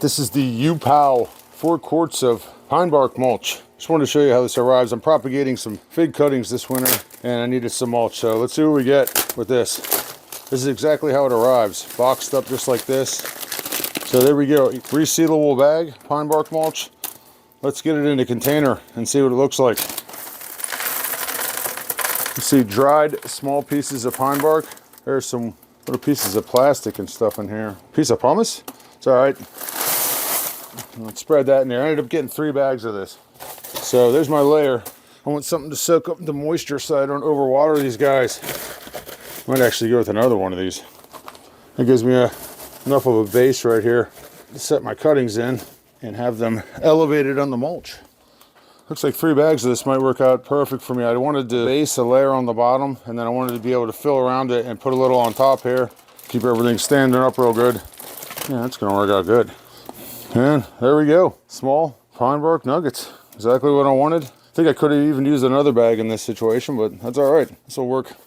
This is the UPOW 4 quarts of pine bark mulch. Just wanted to show you how this arrives. I'm propagating some fig cuttings this winter and I needed some mulch. So let's see what we get with this. This is exactly how it arrives. Boxed up just like this. So there we go. Resealable bag, pine bark mulch. Let's get it in a container and see what it looks like. You see dried small pieces of pine bark. There's some little pieces of plastic and stuff in here. Piece of pumice? It's all right. Let's spread that in there. I ended up getting 3 bags of this. So there's my layer. I want something to soak up the moisture so I don't overwater these guys. Might actually go with another one of these. That gives me enough of a base right here to set my cuttings in and have them elevated on the mulch. Looks like 3 bags of this might work out perfect for me. I wanted to base a layer on the bottom, and then I wanted to be able to fill around it and put a little on top here. Keep everything standing up real good. Yeah, that's gonna work out good. And there we go. Small pine bark nuggets. Exactly what I wanted. I think I could have even used another bag in this situation, but that's all right. This will work.